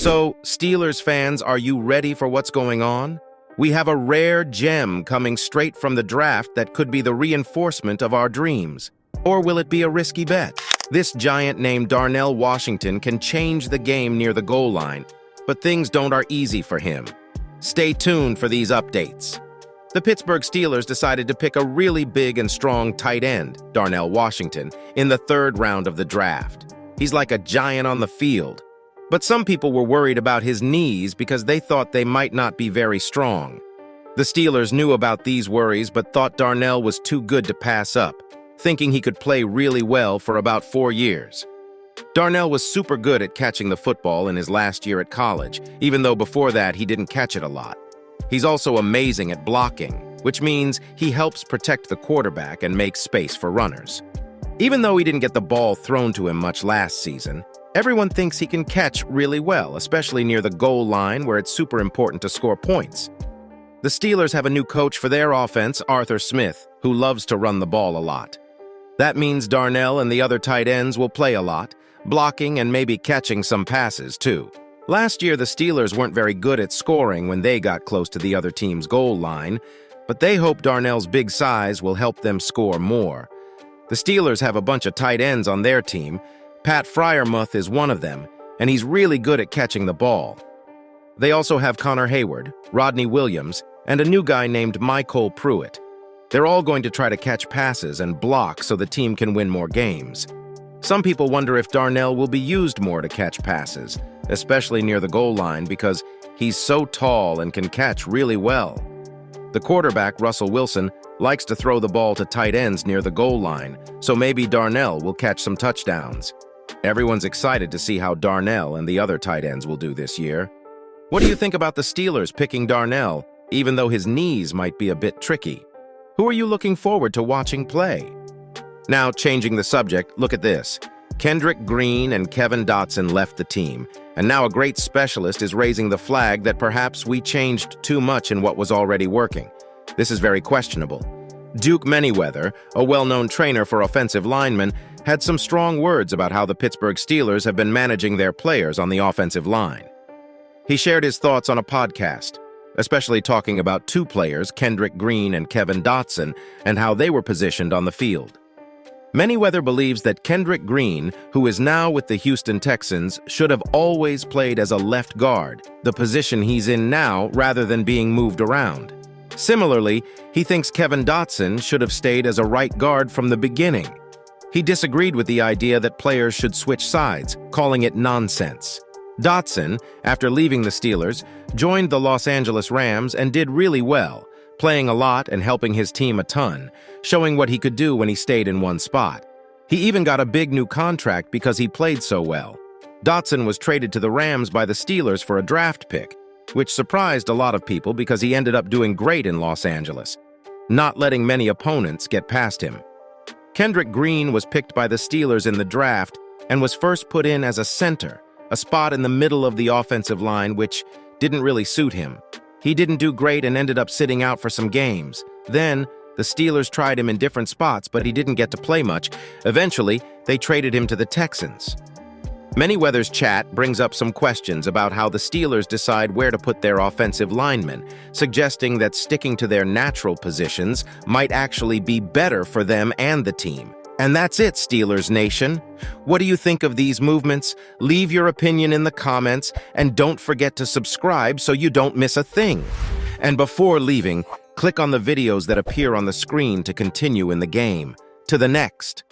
So, Steelers fans, are you ready for what's going on? We have a rare gem coming straight from the draft that could be the reinforcement of our dreams. Or will it be a risky bet? This giant named Darnell Washington can change the game near the goal line, but things are easy for him. Stay tuned for these updates. The Pittsburgh Steelers decided to pick a really big and strong tight end, Darnell Washington, in the third round of the draft. He's like a giant on the field. But some people were worried about his knees because they thought they might not be very strong. The Steelers knew about these worries but thought Darnell was too good to pass up, thinking he could play really well for about 4 years. Darnell was super good at catching the football in his last year at college, even though before that he didn't catch it a lot. He's also amazing at blocking, which means he helps protect the quarterback and make space for runners. Even though he didn't get the ball thrown to him much last season, everyone thinks he can catch really well, especially near the goal line where it's super important to score points. The Steelers have a new coach for their offense, Arthur Smith, who loves to run the ball a lot. That means Darnell and the other tight ends will play a lot, blocking and maybe catching some passes too. Last year, the Steelers weren't very good at scoring when they got close to the other team's goal line, but they hope Darnell's big size will help them score more. The Steelers have a bunch of tight ends on their team. Pat Freiermuth is one of them, and he's really good at catching the ball. They also have Connor Hayward, Rodney Williams, and a new guy named Michael Pruitt. They're all going to try to catch passes and block so the team can win more games. Some people wonder if Darnell will be used more to catch passes, especially near the goal line because he's so tall and can catch really well. The quarterback, Russell Wilson, likes to throw the ball to tight ends near the goal line, so maybe Darnell will catch some touchdowns. Everyone's excited to see how Darnell and the other tight ends will do this year. What do you think about the Steelers picking Darnell, even though his knees might be a bit tricky? Who are you looking forward to watching play? Now, changing the subject, look at this. Kendrick Green and Kevin Dotson left the team, and now a great specialist is raising the flag that perhaps we changed too much in what was already working. This is very questionable. Duke Manyweather, a well-known trainer for offensive linemen, had some strong words about how the Pittsburgh Steelers have been managing their players on the offensive line. He shared his thoughts on a podcast, especially talking about two players, Kendrick Green and Kevin Dotson, and how they were positioned on the field. Manyweather believes that Kendrick Green, who is now with the Houston Texans, should have always played as a left guard, the position he's in now, rather than being moved around. Similarly, he thinks Kevin Dotson should have stayed as a right guard from the beginning. He disagreed with the idea that players should switch sides, calling it nonsense. Dotson, after leaving the Steelers, joined the Los Angeles Rams and did really well, playing a lot and helping his team a ton, showing what he could do when he stayed in one spot. He even got a big new contract because he played so well. Dotson was traded to the Rams by the Steelers for a draft pick, which surprised a lot of people because he ended up doing great in Los Angeles, not letting many opponents get past him. Kendrick Green was picked by the Steelers in the draft and was first put in as a center, a spot in the middle of the offensive line which didn't really suit him. He didn't do great and ended up sitting out for some games. Then, the Steelers tried him in different spots, but he didn't get to play much. Eventually, they traded him to the Texans. Manyweather's chat brings up some questions about how the Steelers decide where to put their offensive linemen, suggesting that sticking to their natural positions might actually be better for them and the team. And that's it, Steelers Nation. What do you think of these movements? Leave your opinion in the comments, and don't forget to subscribe so you don't miss a thing. And before leaving, click on the videos that appear on the screen to continue in the game. To the next.